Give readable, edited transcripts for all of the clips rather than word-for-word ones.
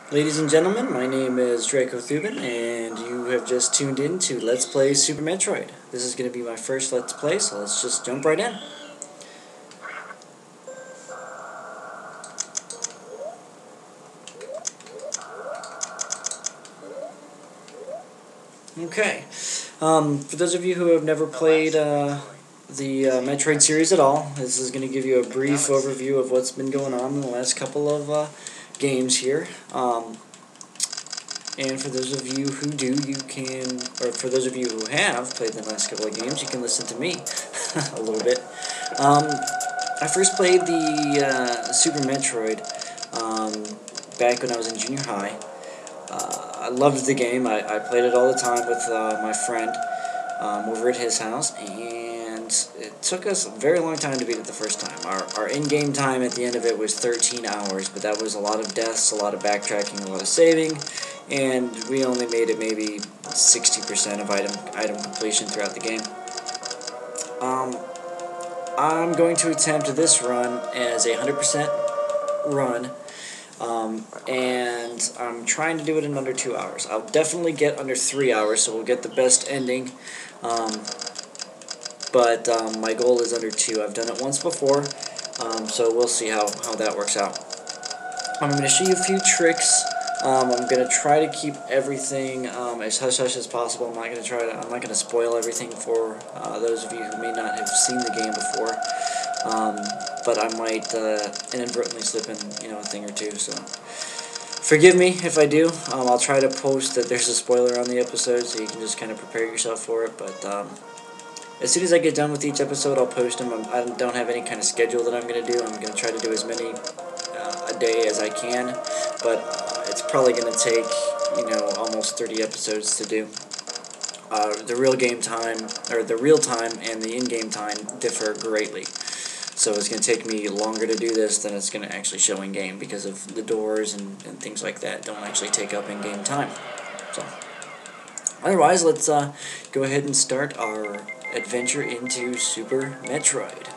Ladies and gentlemen, my name is Dracothuban, and you have just tuned in to Let's Play Super Metroid. This is going to be my first Let's Play, so let's just jump right in. Okay, for those of you who have never played the Metroid series at all, this is going to give you a brief overview of what's been going on in the last couple of games here. And for those of you who do, you can, or for those of you who have played the last couple of games, you can listen to me a little bit. I first played the Super Metroid back when I was in junior high. I loved the game. I played it all the time with my friend over at his house, and it took us a very long time to beat it the first time. Our in-game time at the end of it was 13 hours, but that was a lot of deaths, a lot of backtracking, a lot of saving, and we only made it maybe 60% of item completion throughout the game. I'm going to attempt this run as a 100% run, and I'm trying to do it in under 2 hours. I'll definitely get under 3 hours, so we'll get the best ending, but my goal is under 2. I've done it once before, so we'll see how that works out. I'm going to show you a few tricks. I'm going to try to keep everything as hush-hush as possible. I'm not going to spoil everything for those of you who may not have seen the game before. But I might inadvertently slip in, a thing or two. So forgive me if I do. I'll try to post that there's a spoiler on the episode, so you can just kind of prepare yourself for it. But as soon as I get done with each episode, I'll post them. I don't have any kind of schedule that I'm going to do. I'm going to try to do as many a day as I can, but it's probably going to take, almost 30 episodes to do. The real game time, or the real time and the in-game time differ greatly. So it's going to take me longer to do this than it's going to actually show in-game because of the doors and things like that don't actually take up in-game time. So, otherwise, let's go ahead and start our adventure into Super Metroid.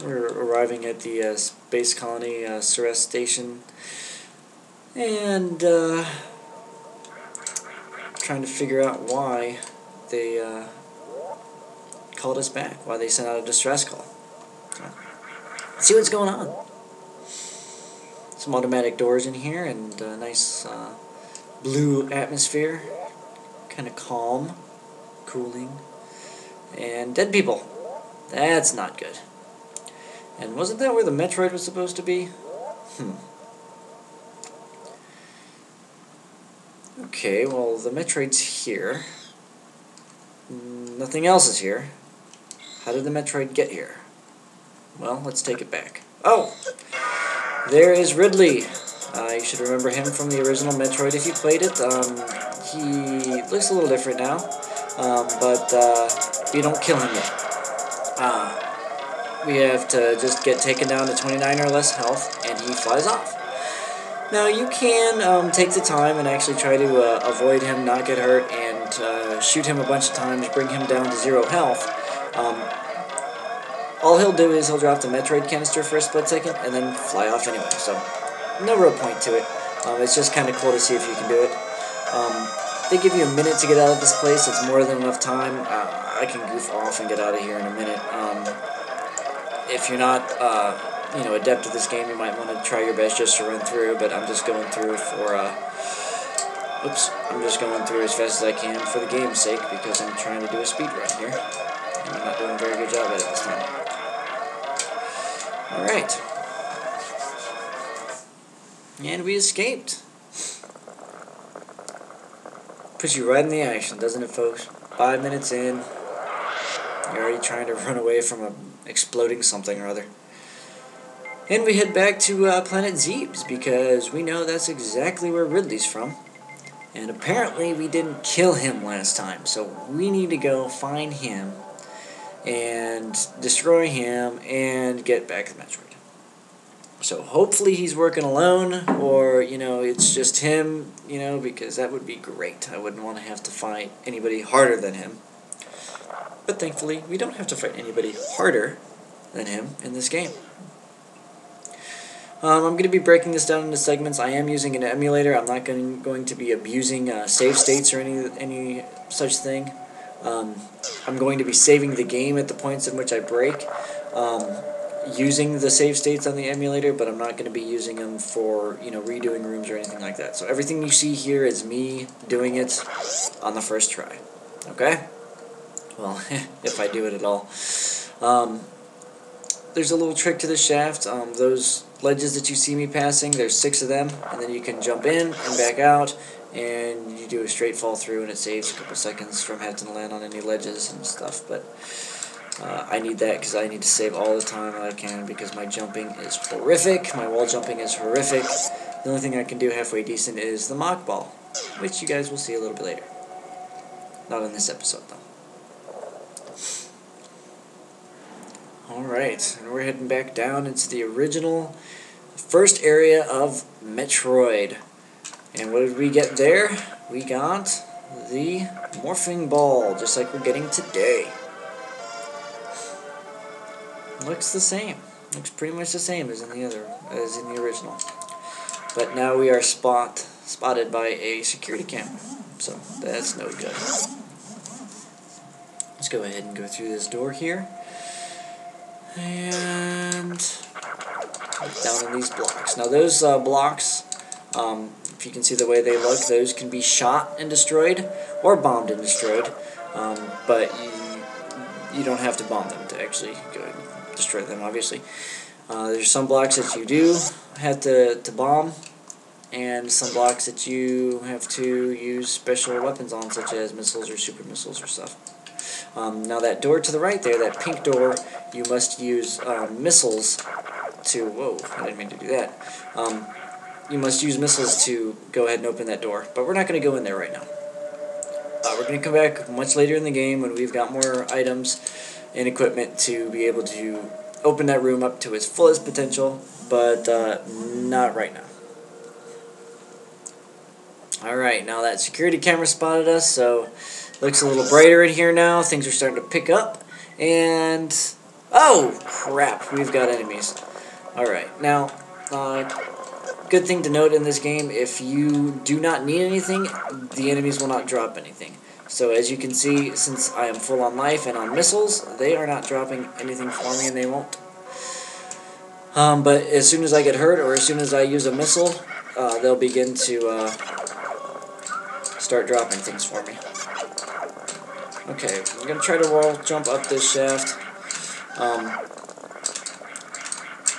We're arriving at the space colony Ceres station, and trying to figure out why they called us back, why they sent out a distress call. So, let's see what's going on. Some automatic doors in here, and a nice blue atmosphere, kind of calm, cooling, and dead people. That's not good. And wasn't that where the Metroid was supposed to be? Okay, well, the Metroid's here. Nothing else is here. How did the Metroid get here? Well, let's take it back. Oh! There is Ridley. You should remember him from the original Metroid if you played it. He looks a little different now, but you don't kill him yet. We have to just get taken down to 29 or less health, and he flies off. Now, you can take the time and actually try to avoid him, not get hurt, and shoot him a bunch of times, bring him down to 0 health. All he'll do is he'll drop the Metroid canister for a split second, and then fly off anyway, so no real point to it. It's just kind of cool to see if you can do it. They give you a minute to get out of this place. It's more than enough time. I can goof off and get out of here in a minute. If you're not, adept at this game, you might want to try your best just to run through, but I'm just going through I'm just going through as fast as I can for the game's sake, because I'm trying to do a speedrun here, and I'm not doing a very good job at it this time. Alright. And we escaped. Puts you right in the action, doesn't it, folks? 5 minutes in, you're already trying to run away from a exploding something or other. And we head back to Planet Zebes, because we know that's exactly where Ridley's from. And apparently we didn't kill him last time, so we need to go find him and destroy him and get back to Metroid. So hopefully he's working alone, or, it's just him, because that would be great. I wouldn't want to have to fight anybody harder than him. But thankfully, we don't have to fight anybody harder than him in this game. I'm going to be breaking this down into segments. I am using an emulator. I'm not going to be abusing save states or any such thing. I'm going to be saving the game at the points in which I break, using the save states on the emulator, but I'm not going to be using them for redoing rooms or anything like that. So everything you see here is me doing it on the first try. Okay? Well, if I do it at all. There's a little trick to the shaft. Those ledges that you see me passing, there's 6 of them, and then you can jump in and back out, and you do a straight fall through, and it saves a couple seconds from having to land on any ledges and stuff. But I need that because I need to save all the time that I can, because my jumping is horrific. My wall jumping is horrific. The only thing I can do halfway decent is the mock ball, which you guys will see a little bit later. Not in this episode, though. Alright, and we're heading back down into the original first area of Metroid. And what did we get there? We got the morphing ball, just like we're getting today. Looks the same. Looks pretty much the same as in the original. But now we are spotted by a security camera. So that's no good. Let's go ahead and go through this door here. And down in these blocks. Now those blocks, if you can see the way they look, those can be shot and destroyed, or bombed and destroyed, but you don't have to bomb them to actually go and destroy them, obviously. There's some blocks that you do have to bomb, and some blocks that you have to use special weapons on, such as missiles or super missiles or stuff. Now that door to the right there, that pink door, you must use missiles to... Whoa, I didn't mean to do that. You must use missiles to go ahead and open that door. But we're not going to go in there right now. We're going to come back much later in the game when we've got more items and equipment to be able to open that room up to its fullest potential, but not right now. Alright, now that security camera spotted us, so... Looks a little brighter in here now. Things are starting to pick up. And... oh, crap. We've got enemies. Alright, now, good thing to note in this game, if you do not need anything, the enemies will not drop anything. So as you can see, since I am full on life and on missiles, they are not dropping anything for me, and they won't. But as soon as I get hurt, or as soon as I use a missile, they'll begin to start dropping things for me. Okay, I'm going to try to wall jump up this shaft.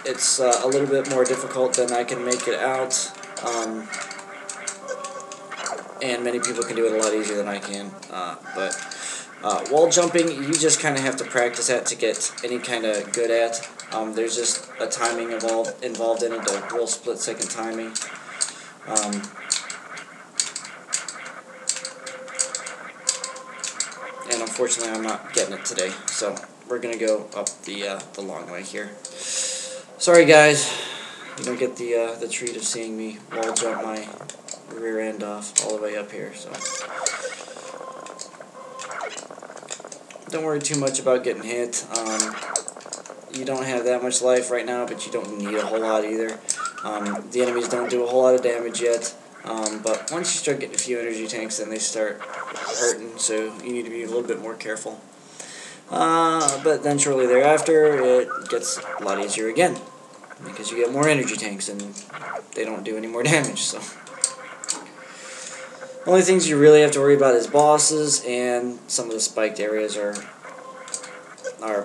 It's a little bit more difficult than I can make it out, and many people can do it a lot easier than I can, but wall jumping, you just kind of have to practice at to get any kind of good at. There's just a timing involved in it, a real split-second timing. And unfortunately, I'm not getting it today, so we're gonna go up the long way here. Sorry, guys, you don't get the treat of seeing me wall jump my rear end off all the way up here. So don't worry too much about getting hit. You don't have that much life right now, but you don't need a whole lot either. The enemies don't do a whole lot of damage yet. But once you start getting a few energy tanks, then they start hurting, so you need to be a little bit more careful. But then shortly thereafter, it gets a lot easier again, because you get more energy tanks, and they don't do any more damage, so. Only things you really have to worry about is bosses, and some of the spiked areas are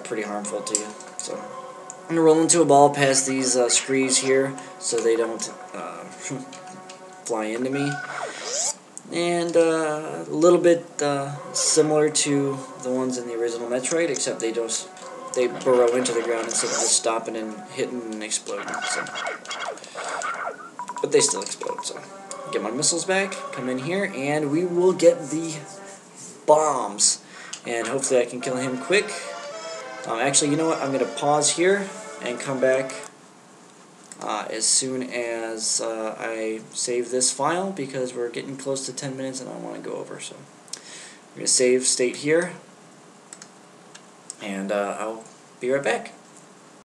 pretty harmful to you. So I'm going to roll into a ball past these screes here, so they don't fly into me. And a little bit similar to the ones in the original Metroid, except they burrow into the ground instead of just stopping and hitting and exploding. So. But they still explode, so. Get my missiles back, come in here, and we will get the bombs. And hopefully I can kill him quick. Actually, you know what? I'm going to pause here and come back as soon as I save this file, because we're getting close to 10 minutes and I want to go over. So I'm going to save state here, and I'll be right back.